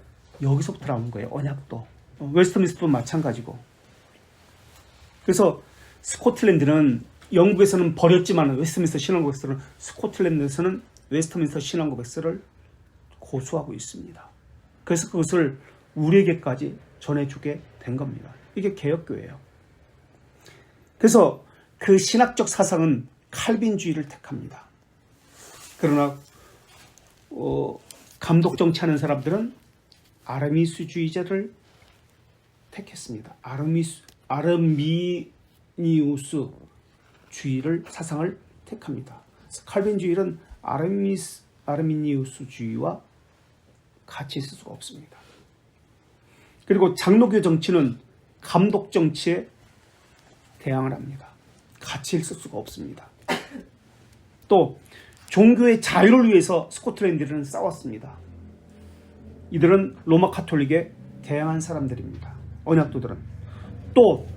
여기서부터 나온 거예요. 언약도. 웨스트민스터도 마찬가지고. 그래서 스코틀랜드는 영국에서는 버렸지만 웨스트민스터 신앙 고백서를 스코틀랜드에서는 웨스트민스터 신앙 고백서를 고수하고 있습니다. 그래서 그것을 우리에게까지 전해주게 된 겁니다. 이게 개혁교회예요. 그래서 그 신학적 사상은 칼빈주의를 택합니다. 그러나 감독 정치하는 사람들은 아르미스주의자를 택했습니다. 아르미니우스 주의를 사상을 택합니다. 칼빈주의는 아르미니우스주의와 같이 있을 수가 없습니다. 그리고 장로교 정치는 감독 정치에 대항을 합니다. 같이 있을 수가 없습니다. 또 종교의 자유를 위해서 스코틀랜드는 싸웠습니다. 이들은 로마 카톨릭에 대항한 사람들입니다. 언약도들은. 또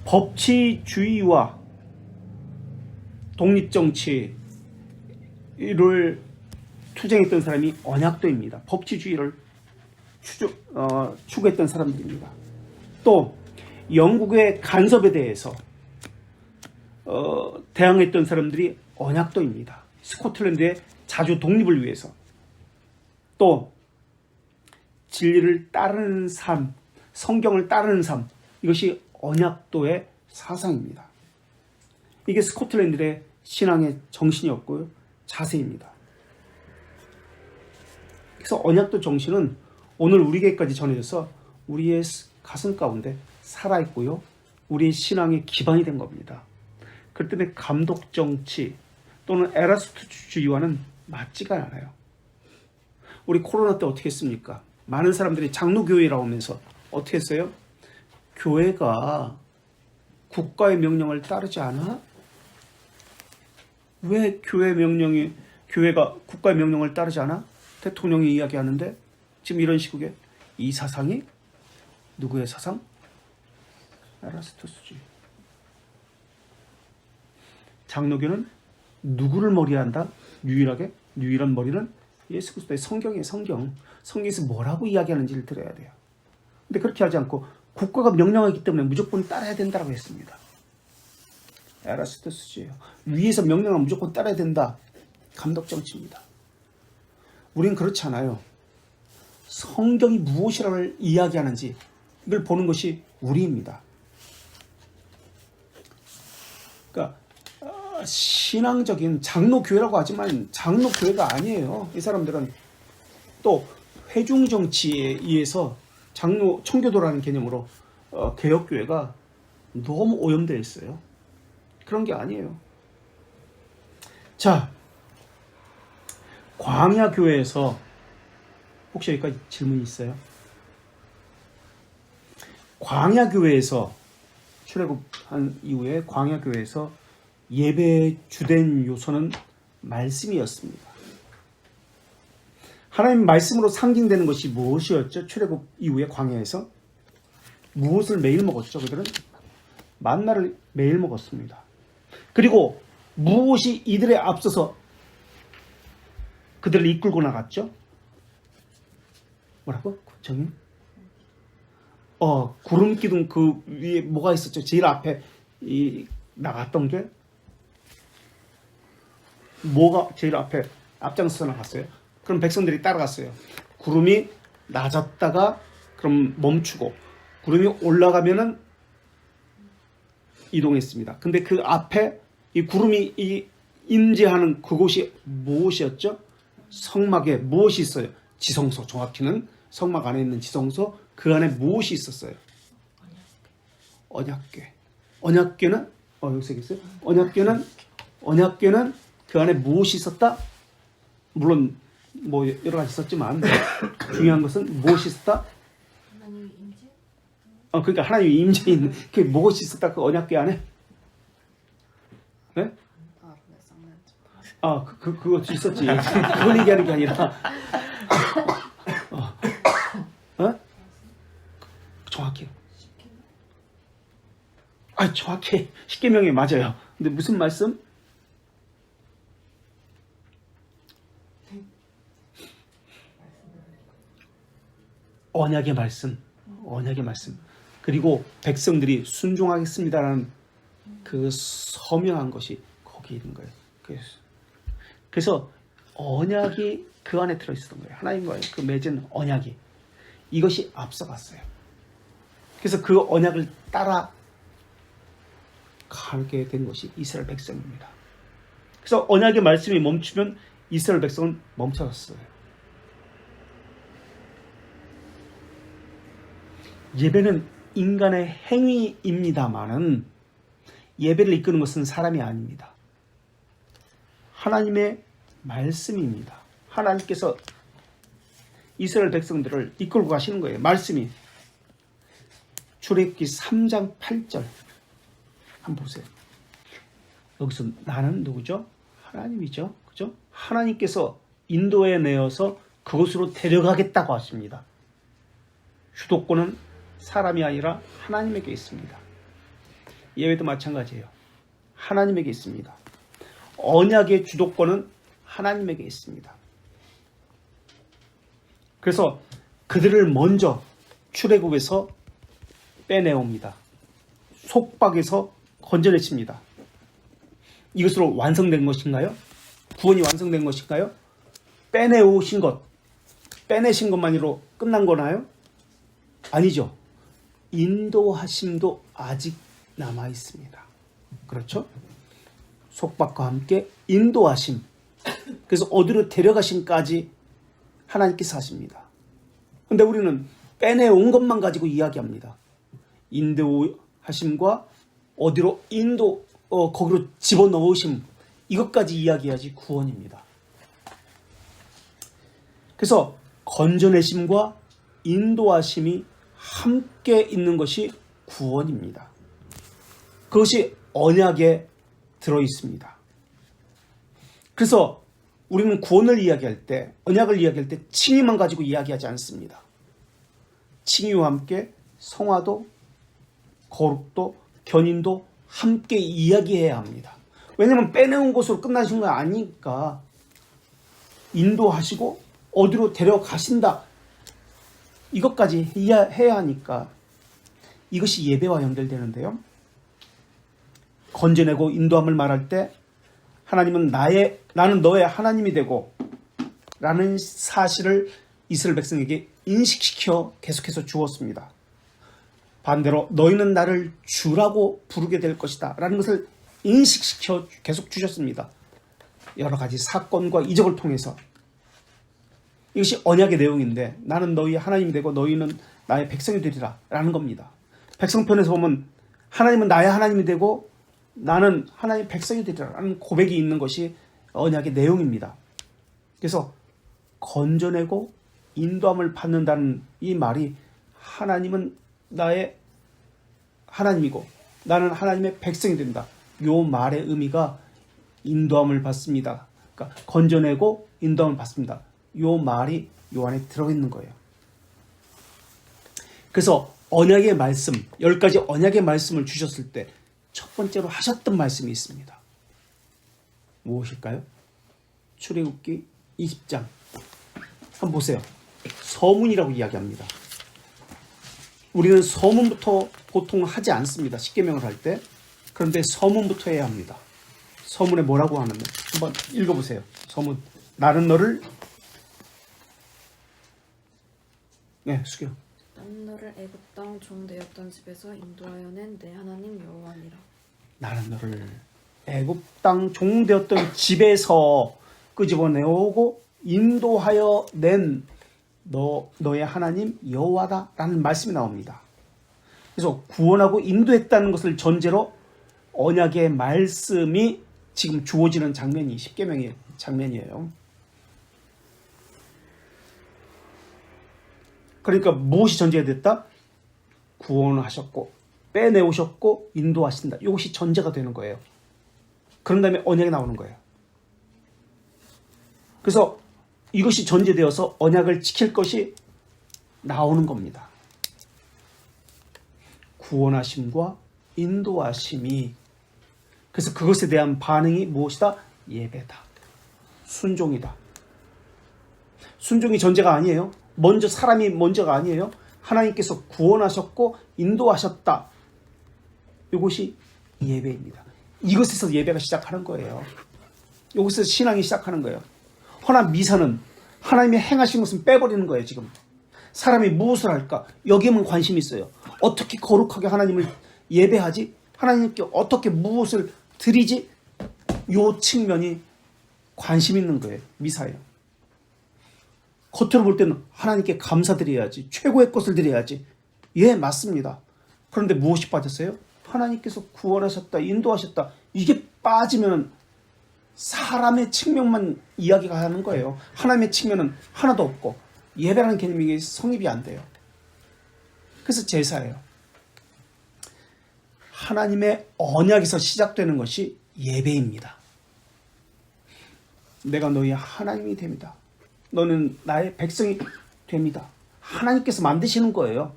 법치주의와 독립정치를 투쟁했던 사람이 언약도입니다. 법치주의를 추구했던 사람들입니다. 또 영국의 간섭에 대해서 대항했던 사람들이 언약도입니다. 스코틀랜드의 자주 독립을 위해서. 또 진리를 따르는 삶, 성경을 따르는 삶, 이것이 언약도의 사상입니다. 이게 스코틀랜드의 신앙의 정신이었고요, 자세입니다. 그래서 언약도 정신은 오늘 우리에게까지 전해져서 우리의 가슴 가운데 살아있고요, 우리의 신앙의 기반이 된 겁니다. 그렇기 때문에 감독 정치 또는 에라스투스주의와는 맞지가 않아요. 우리 코로나 때 어떻게 했습니까? 많은 사람들이 장로교회라고 하면서 어떻게 했어요? 교회가 국가의 명령을 따르지 않아? 왜 교회가 국가의 명령을 따르지 않아? 대통령이 이야기하는데 지금 이런 식으로 이 사상이 누구의 사상? 에라스투스주의. 장로교는 누구를 머리에 한다? 유일한 머리는 예수 그리스도의 성경이에요. 성경에서 뭐라고 이야기하는지를 들어야 돼요. 근데 그렇게 하지 않고 국가가 명령하기 때문에 무조건 따라야 된다고 했습니다. 에라스투스주의예요. 위에서 명령하면 무조건 따라야 된다. 감독 정치입니다. 우리는 그렇지 않아요. 성경이 무엇이라고 이야기하는지 이걸 보는 것이 우리입니다. 그러니까 신앙적인 장로교회라고 하지만 장로교회가 아니에요. 이 사람들은 또 회중정치에 의해서 청교도라는 개념으로 개혁교회가 너무 오염되어 있어요. 그런 게 아니에요. 자, 광야교회에서 혹시 여기까지 질문이 있어요? 광야교회에서 출애굽한 이후에 광야교회에서 예배의 주된 요소는 말씀이었습니다. 하나님 말씀으로 상징되는 것이 무엇이었죠? 출애굽 이후에 광야에서 무엇을 매일 먹었죠? 그들은 만나를 매일 먹었습니다. 그리고 무엇이 이들에 앞서서 그들을 이끌고 나갔죠? 뭐라고? 정인? 구름 기둥 그 위에 뭐가 있었죠? 제일 앞에 나갔던 게 뭐가 제일 앞에 앞장서서 나갔어요? 그럼 백성들이 따라갔어요. 구름이 낮았다가 그럼 멈추고 구름이 올라가면은 이동했습니다. 근데 그 앞에 이 구름이 임재하는 그곳이 무엇이었죠? 성막에 무엇이 있어요? 지성소. 정확히는 성막 안에 있는 지성소. 그 안에 무엇이 있었어요? 언약궤. 언약궤는 여기서 있어요. 언약궤는 그 안에 무엇이 있었다? 물론 뭐 여러 가지 있었지만 중요한 것은 무엇이 있었다? 하나님의 임재? 그러니까 하나님의 임재인 그 무엇이 있었다? 그 언약궤 안에? 네? 그것도 있었지. 그걸 얘기하는 게 아니라 정확해요. 정확해. 십계명이 맞아요. 근데 무슨 말씀? 언약의 말씀. 그리고 백성들이 순종하겠습니다라는 그 서명한 것이 거기에 있는 거예요. 그래서 언약이 그 안에 들어있었던 거예요. 하나님과의 그 맺은 언약이. 이것이 앞서갔어요. 그래서 그 언약을 따라 가게 된 것이 이스라엘 백성입니다. 그래서 언약의 말씀이 멈추면 이스라엘 백성은 멈춰졌어요. 예배는 인간의 행위입니다마는 예배를 이끄는 것은 사람이 아닙니다. 하나님의 말씀입니다. 하나님께서 이스라엘 백성들을 이끌고 가시는 거예요. 말씀이. 출애굽기 3장 8절 한번 보세요. 여기서 나는 누구죠? 하나님이죠. 그죠? 하나님께서 인도에 내어서 그곳으로 데려가겠다고 하십니다. 주도권은 사람이 아니라 하나님에게 있습니다. 예외도 마찬가지예요. 하나님에게 있습니다. 언약의 주도권은 하나님에게 있습니다. 그래서 그들을 먼저 출애굽에서 빼내옵니다. 속박에서 건져내십니다. 이것으로 완성된 것인가요? 구원이 완성된 것인가요? 빼내오신 것, 빼내신 것만으로 끝난 거나요? 아니죠. 인도하심도 아직 남아 있습니다. 그렇죠? 속박과 함께 인도하심. 그래서 어디로 데려가심까지 하나님께서 하십니다. 근데 우리는 빼내온 것만 가지고 이야기합니다. 인도하심과 어디로 거기로 집어넣으심, 이것까지 이야기해야지 구원입니다. 그래서 건져내심과 인도하심이 함께 있는 것이 구원입니다. 그것이 언약에 들어있습니다. 그래서 우리는 구원을 이야기할 때, 언약을 이야기할 때 칭의만 가지고 이야기하지 않습니다. 칭의와 함께 성화도, 거룩도, 견인도 함께 이야기해야 합니다. 왜냐하면 빼내온 것으로 끝나신 거 아니니까. 인도하시고 어디로 데려가신다, 이것까지 해야 하니까. 이것이 예배와 연결되는데요. 건져내고 인도함을 말할 때 하나님은 나는 너의 하나님이 되고 라는 사실을 이스라엘 백성에게 인식시켜 계속해서 주었습니다. 반대로 너희는 나를 주라고 부르게 될 것이다 라는 것을 인식시켜 계속 주셨습니다. 여러 가지 사건과 이적을 통해서. 이것이 언약의 내용인데 나는 너희 하나님이 되고 너희는 나의 백성이 되리라 라는 겁니다. 백성편에서 보면 하나님은 나의 하나님이 되고 나는 하나님의 백성이 되리라 라는 고백이 있는 것이 언약의 내용입니다. 그래서 건져내고 인도함을 받는다는 이 말이 하나님은 나의 하나님이고 나는 하나님의 백성이 된다. 이 말의 의미가 인도함을 받습니다. 그러니까 건져내고 인도함을 받습니다. 이 말이 요 안에 들어있는 거예요. 그래서 언약의 말씀, 10가지 언약의 말씀을 주셨을 때 첫 번째로 하셨던 말씀이 있습니다. 무엇일까요? 출애굽기 20장. 한번 보세요. 서문이라고 이야기합니다. 우리는 서문부터 보통 하지 않습니다. 십계명을 할 때. 그런데 서문부터 해야 합니다. 서문에 뭐라고 하는데 한번 읽어보세요. 서문. 나는 너를 숙여. 나는 너를 애굽 땅 종 되었던 집에서 인도하여 낸 내 하나님 여호와니라. 나는 너를 애굽 땅 종 되었던 집에서 끄집어내오고 인도하여 낸 너의 하나님 여호와다라는 말씀이 나옵니다. 그래서 구원하고 인도했다는 것을 전제로 언약의 말씀이 지금 주어지는 장면이 십계명의 장면이에요. 그러니까 무엇이 전제가 됐다? 구원하셨고 빼내오셨고 인도하신다. 이것이 전제가 되는 거예요. 그런 다음에 언약이 나오는 거예요. 그래서 이것이 전제되어서 언약을 지킬 것이 나오는 겁니다. 구원하심과 인도하심이. 그래서 그것에 대한 반응이 무엇이다? 예배다. 순종이다. 순종이 전제가 아니에요. 사람이 먼저가 아니에요. 하나님께서 구원하셨고 인도하셨다. 이것이 예배입니다. 이것에서 예배가 시작하는 거예요. 이것에서 신앙이 시작하는 거예요. 허나 미사는 하나님이 행하신 것은 빼버리는 거예요. 지금 사람이 무엇을 할까? 여기에만 관심이 있어요. 어떻게 거룩하게 하나님을 예배하지? 하나님께 어떻게 무엇을 드리지? 이 측면이 관심 있는 거예요. 미사예요. 겉으로 볼 때는 하나님께 감사드려야지, 최고의 것을 드려야지. 예, 맞습니다. 그런데 무엇이 빠졌어요? 하나님께서 구원하셨다, 인도하셨다. 이게 빠지면 사람의 측면만 이야기가 하는 거예요. 하나님의 측면은 하나도 없고 예배라는 개념이 성립이 안 돼요. 그래서 제사예요. 하나님의 언약에서 시작되는 것이 예배입니다. 내가 너희의 하나님이 됩니다. 너는 나의 백성이 됩니다. 하나님께서 만드시는 거예요.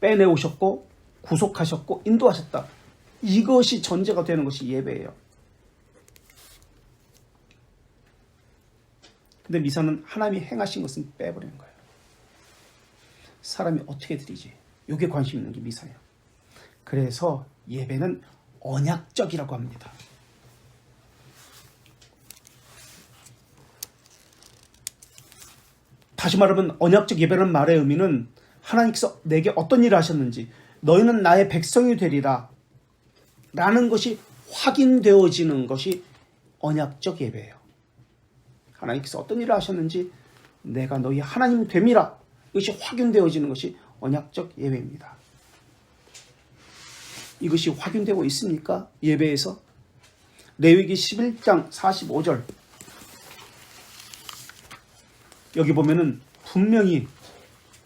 빼내오셨고 구속하셨고 인도하셨다. 이것이 전제가 되는 것이 예배예요. 근데 미사는 하나님이 행하신 것은 빼버리는 거예요. 사람이 어떻게 드리지? 이게 관심 있는 게 미사예요. 그래서 예배는 언약적이라고 합니다. 다시 말하면 언약적 예배라는 말의 의미는 하나님께서 내게 어떤 일을 하셨는지 너희는 나의 백성이 되리라 라는 것이 확인되어지는 것이 언약적 예배예요. 하나님께서 어떤 일을 하셨는지 내가 너희 하나님 됨이라 이것이 확인되어지는 것이 언약적 예배입니다. 이것이 확인되고 있습니까? 예배에서 레위기 11장 45절 여기 보면은 분명히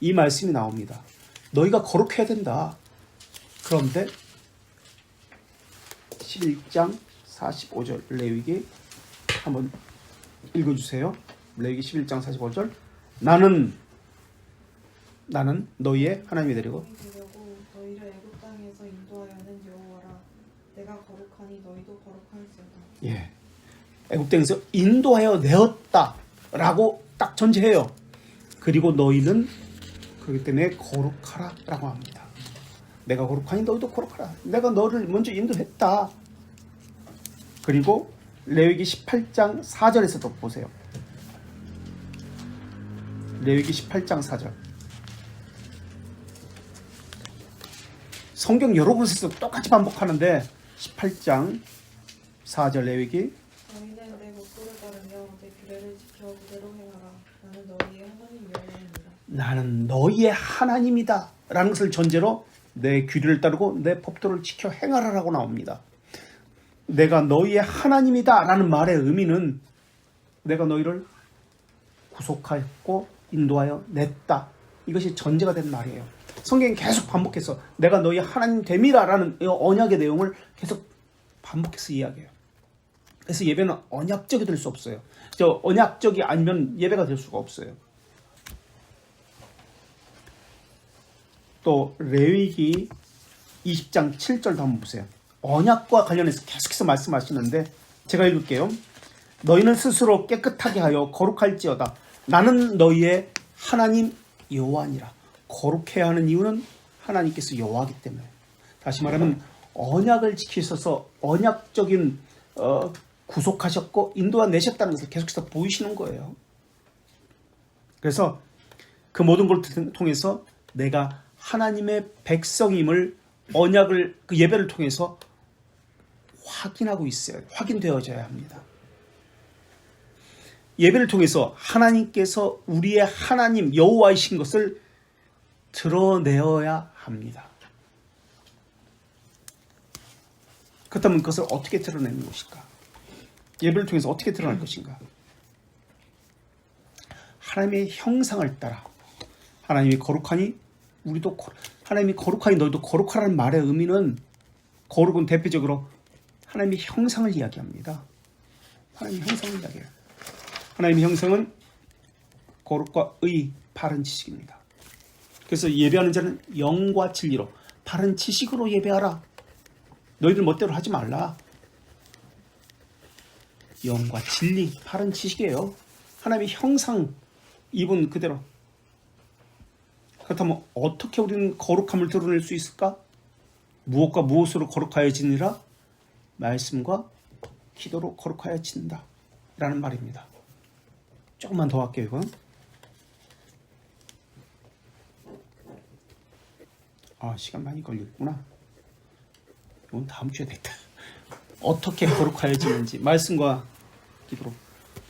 이 말씀이 나옵니다. 너희가 거룩해야 된다. 그런데 11장 45절 레위기 한번 읽어주세요. 레위기 11장 45절 나는 너희의 하나님이 되리고 되려고 너희를 애굽 땅에서 인도하여는 여호와라. 내가 거룩하니 너희도 거룩할지어다. 예, 애굽 땅에서 인도하여 내었다라고 딱 전제해요. 그리고 너희는 그렇기 때문에 거룩하라 라고 합니다. 내가 거룩하니 너희도 거룩하라. 내가 너를 먼저 인도했다. 그리고 레위기 18장 4절에서도 보세요. 레위기 18장 4절 성경 여러 곳에서 똑같이 반복하는데 18장 4절 레위기 너희는 내 목소를 따르며 내 규례를 지켜 그대로 행하라. 나는 너희의 하나님 여호와입니다. 나는 너희의 하나님이다 라는 것을 전제로 내 규례를 따르고 내 법도를 지켜 행하라라고 나옵니다. 내가 너희의 하나님이다 라는 말의 의미는 내가 너희를 구속하였고 인도하여 냈다. 이것이 전제가 된 말이에요. 성경이 계속 반복해서 내가 너희 하나님 됨이라 라는 언약의 내용을 계속 반복해서 이야기해요. 그래서 예배는 언약적이 될 수 없어요. 저 언약적이 아니면 예배가 될 수가 없어요. 또 레위기 20장 7절도 한번 보세요. 언약과 관련해서 계속해서 말씀하시는데 제가 읽을게요. 너희는 스스로 깨끗하게 하여 거룩할지어다. 나는 너희의 하나님 여호와니라. 거룩해야 하는 이유는 하나님께서 여호와이기 때문에. 다시 말하면 언약을 지키셔서 언약적인 구속하셨고 인도하내셨다는 것을 계속해서 보이시는 거예요. 그래서 그 모든 걸 통해서 내가 하나님의 백성임을 언약을 그 예배를 통해서 확인하고 있어요. 확인되어져야 합니다. 예배를 통해서 하나님께서 우리의 하나님 여호와이신 것을 드러내어야 합니다. 그렇다면 그것을 어떻게 드러내는 것일까? 예배를 통해서 어떻게 드러날 것인가? 하나님의 형상을 따라 하나님이 거룩하니 우리도 하나님이 거룩하니 너희도 거룩하라는 말의 의미는 거룩은 대표적으로 하나님의 형상을 이야기합니다. 하나님의 형상을 이야기해요. 하나님의 형상은 거룩과 의, 바른 지식입니다. 그래서 예배하는 자는 영과 진리로 바른 지식으로 예배하라. 너희들 멋대로 하지 말라. 영과 진리, 바른 지식이에요. 하나님의 형상 입은 그대로. 그렇다면 어떻게 우리는 거룩함을 드러낼 수 있을까? 무엇과 무엇으로 거룩하여지니라? 말씀과 기도로 거룩하여진다 라는 말입니다. 조금만 더 할게요. 이건 시간 많이 걸리구나. 이건 다음 주에 됐다. 어떻게 거룩하여지는지 말씀과 기도로.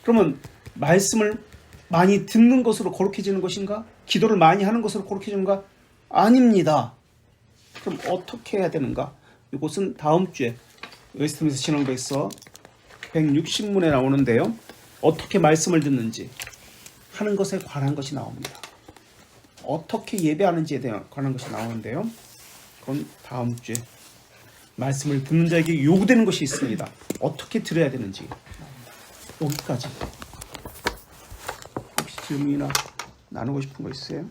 그러면 말씀을 많이 듣는 것으로 거룩해지는 것인가? 기도를 많이 하는 것으로 거룩해지는가? 아닙니다. 그럼 어떻게 해야 되는가? 이것은 다음 주에 웨스트민스터 신앙부에서 160문에 나오는데요. 어떻게 말씀을 듣는지 하는 것에 관한 것이 나옵니다. 어떻게 예배하는지에 관한 것이 나오는데요. 그건 다음 주에 말씀을 듣는 자에게 요구되는 것이 있습니다. 어떻게 들어야 되는지. 여기까지. 혹시 질문이나 나누고 싶은 거 있어요?